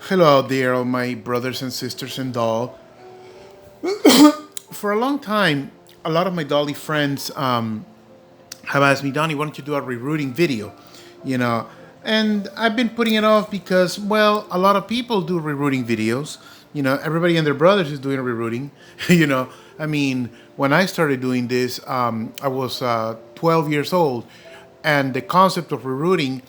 Hello out there, all my brothers and sisters in doll. For a long time, a lot of my dolly friends have asked me, Donnie, why don't you do a rerouting video? You know, and I've been putting it off because, well, a lot of people do rerouting videos. Everybody and their brothers is doing rerouting. I mean, when I started doing this, I was 12 years old, and the concept of rerouting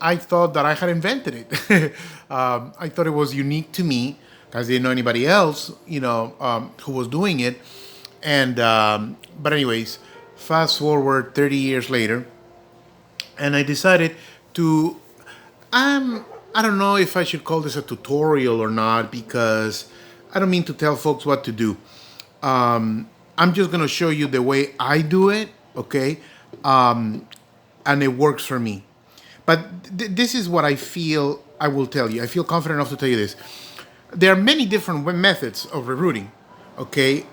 I thought that I had invented it. I thought it was unique to me because I didn't know anybody else, who was doing it. But anyways, fast forward 30 years later, and I decided to. I don't know if I should call this a tutorial or not because I don't mean to tell folks what to do. I'm just gonna show you the way I do it, okay? And it works for me. But this is what I feel I will tell you. I feel confident enough to tell you this. There are many different methods of rerouting. Okay,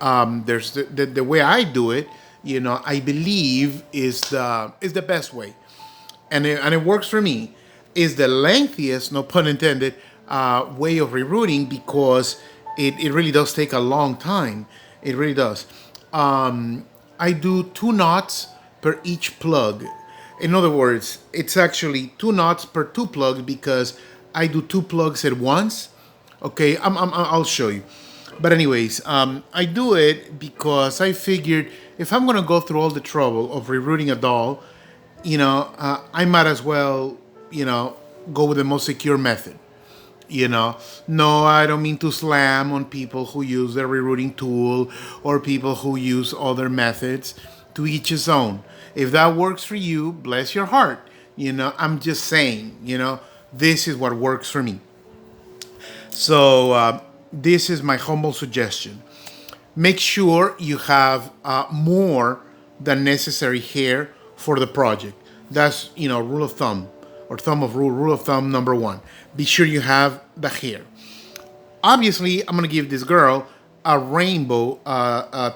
there's the way I do it. I believe is the best way, and it works for me. Is the lengthiest, no pun intended, way of rerouting because it really does take a long time. It really does. I do 2 knots per each plug. In other words, it's actually 2 knots per 2 plugs because I do 2 plugs at once. Okay, I'll show you. But anyways, I do it because I figured if I'm gonna go through all the trouble of rerouting a doll, I might as well, go with the most secure method. No, I don't mean to slam on people who use the rerouting tool or people who use other methods. To each his own. If that works for you, bless your heart. I'm just saying, this is what works for me. So, this is my humble suggestion. Make sure you have more than necessary hair for the project. That's, rule of thumb or rule of thumb number one. Be sure you have the hair. Obviously, I'm going to give this girl a rainbow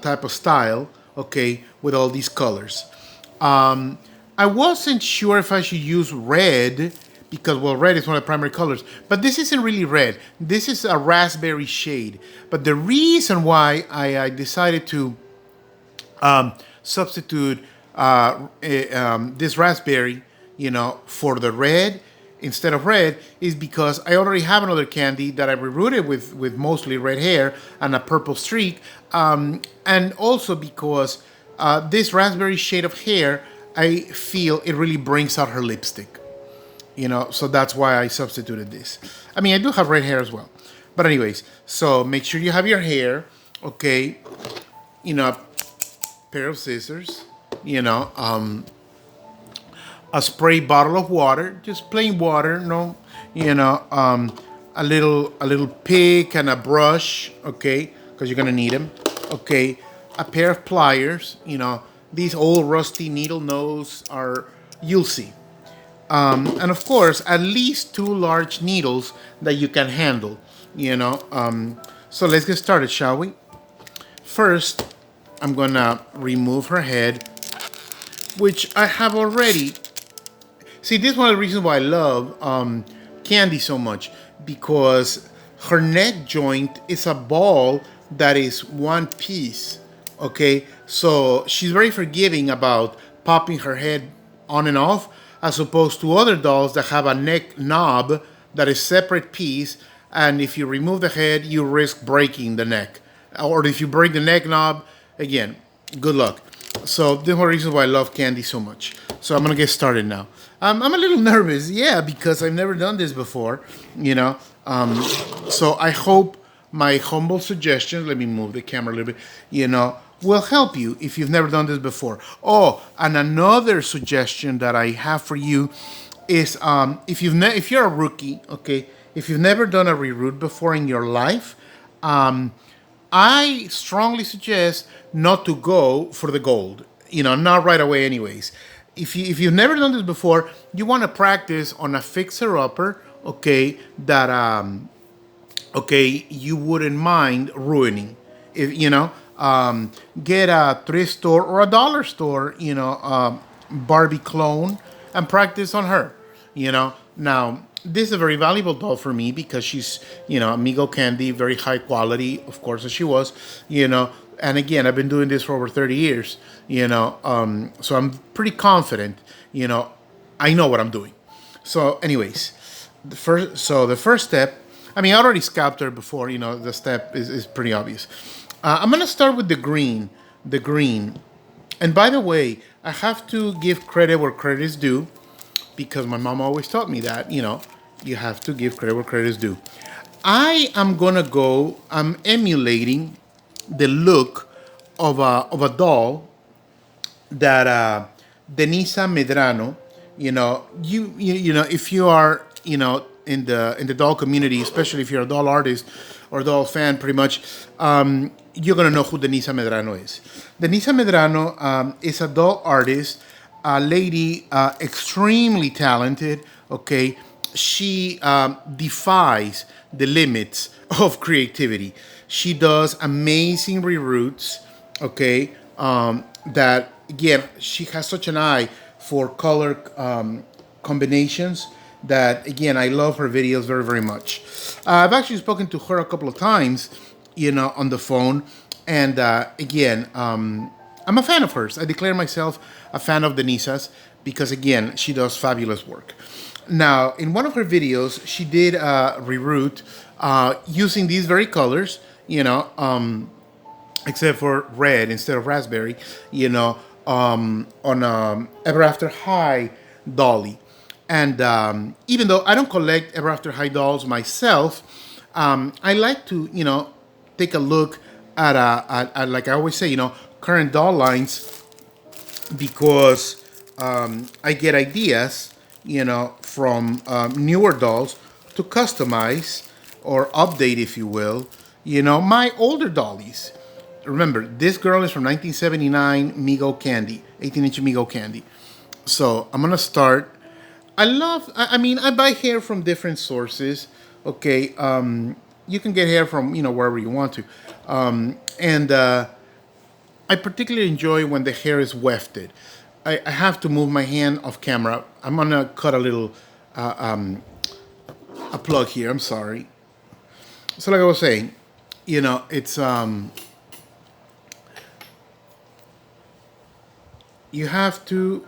type of style, okay, with all these colors. I wasn't sure if I should use red because, well, red is one of the primary colors, but this isn't really red. This is a raspberry shade. But the reason why I decided to substitute this raspberry, for the red instead of red is because I already have another candy that I rerouted with mostly red hair and a purple streak. And also because this raspberry shade of hair, I feel it really brings out her lipstick. So that's why I substituted this. I mean, I do have red hair as well. But anyways, so make sure you have your hair, okay? A pair of scissors, a spray bottle of water, just plain water, no, a little pick and a brush, okay, because you're gonna need them, okay, a pair of pliers, these old rusty needle nose are, you'll see, and of course, at least 2 large needles that you can handle, so let's get started, shall we? First, I'm gonna remove her head, which I have already. See, this is one of the reasons why I love Candy so much because her neck joint is a ball that is one piece. Okay, so she's very forgiving about popping her head on and off, as opposed to other dolls that have a neck knob that is separate piece, and if you remove the head, you risk breaking the neck, or if you break the neck knob, again, good luck. So this is one reason why I love Candy so much. So I'm gonna get started now. I'm a little nervous, yeah, because I've never done this before, So I hope my humble suggestions, let me move the camera a little bit, will help you if you've never done this before. Oh, and another suggestion that I have for you is if you're a rookie, okay, if you've never done a reroot before in your life, I strongly suggest not to go for the gold. Not right away, anyways. If you've never done this before, you want to practice on a fixer upper, okay, that you wouldn't mind ruining. If get a thrift store or a dollar store, Barbie clone and practice on her. Now this is a very valuable doll for me because she's, a MEGO Candi, very high quality, of course, as she was, and again, I've been doing this for over 30 years, so I'm pretty confident, I know what I'm doing. So anyways, the first step, I mean, I already scalped her before, the step is pretty obvious. I'm going to start with the green. And by the way, I have to give credit where credit is due because my mom always taught me that, you have to give credit where credit is due. I'm emulating the look of a doll that Denisa Medrano, if you are, in the doll community, especially if you're a doll artist or doll fan, pretty much, you're gonna know who Denisa Medrano is. Denisa Medrano is a doll artist, a lady extremely talented. Okay, she defies the limits of creativity. She does amazing reroots. Okay, that again, she has such an eye for color combinations that again, I love her videos very, very much. I've actually spoken to her a couple of times, on the phone, and again, I'm a fan of hers. I declare myself a fan of Denisa's because again, she does fabulous work. Now, in one of her videos, she did a reroot using these very colors, except for red instead of raspberry, on Ever After High dolly. And even though I don't collect Ever After High dolls myself, I like to, take a look at like I always say, current doll lines because I get ideas, from newer dolls to customize or update, if you will, my older dollies. Remember, this girl is from 1979 MEGO Candi, 18-inch MEGO Candi. So I'm gonna start. I mean, I buy hair from different sources. Okay, you can get hair from wherever you want to, and I particularly enjoy when the hair is wefted. I have to move my hand off camera. I'm gonna cut a little a plug here. I'm sorry. So like I was saying, it's you have to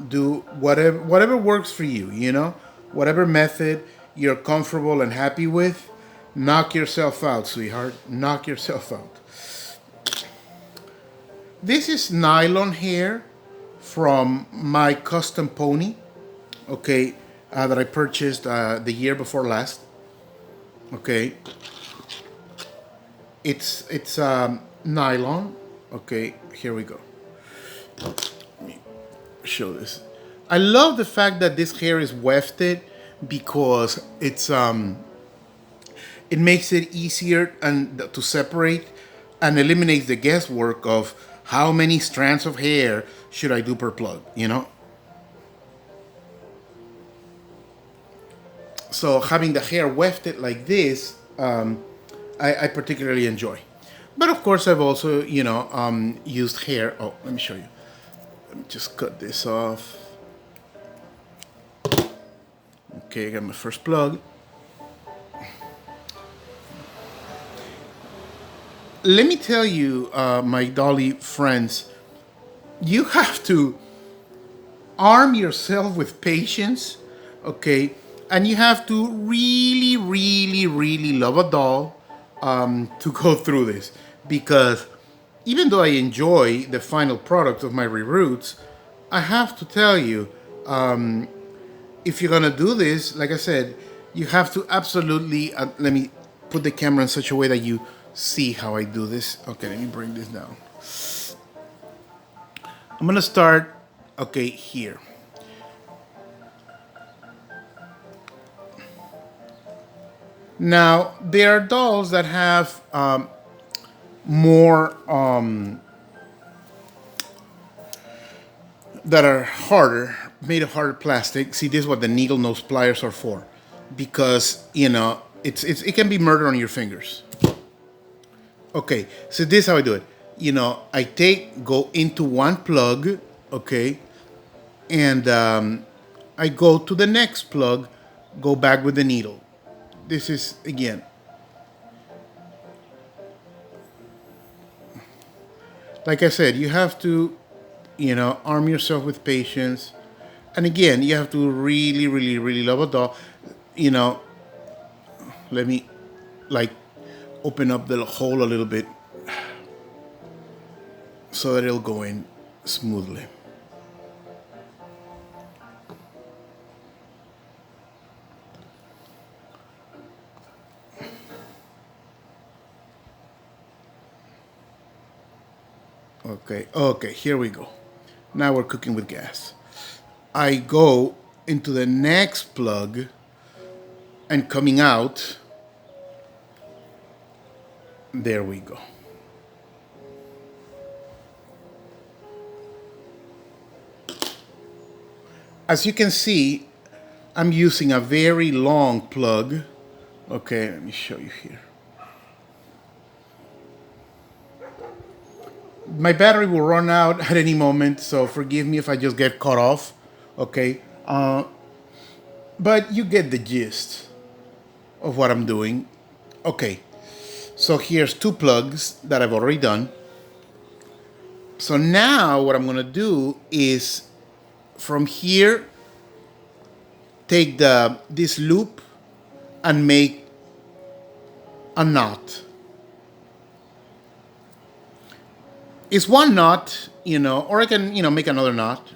do whatever works for you, whatever method you're comfortable and happy with. Knock yourself out, sweetheart. Knock yourself out. This is nylon hair from my custom pony, okay, that I purchased the year before last. Okay, it's nylon. Okay, here we go. Show this. I love the fact that this hair is wefted because it makes it easier and to separate and eliminates the guesswork of how many strands of hair should I do per plug, So having the hair wefted like this, I particularly enjoy. But of course, I've also, used hair. Oh, let me show you. Let me just cut this off. Okay, I got my first plug. Let me tell you, my dolly friends, you have to arm yourself with patience, okay? And you have to really, really, really love a doll to go through this. Because even though I enjoy the final product of my reroots, I have to tell you, if you're gonna do this, like I said, you have to absolutely, let me put the camera in such a way that you see how I do this. Okay, let me bring this down. I'm gonna start, okay, here. Now, there are dolls that have more, that are harder, made of harder plastic. See, this is what the needle nose pliers are for. Because, it can be murder on your fingers. Okay, so this is how I do it. I go into one plug, okay, and I go to the next plug, go back with the needle. This is, again, like I said, you have to, arm yourself with patience. And again, you have to really, really, really love a doll. You know, let me like open up the hole a little bit so that it'll go in smoothly. Okay, here we go. Now we're cooking with gas. I go into the next plug and coming out, there we go. As you can see, I'm using a very long plug. Okay, let me show you here. My battery will run out at any moment, so forgive me if I just get cut off. Okay, but you get the gist of what I'm doing. Okay, so here's two plugs that I've already done. So now what I'm gonna do is from here take this loop and make a knot. It's one knot, or I can, make another knot.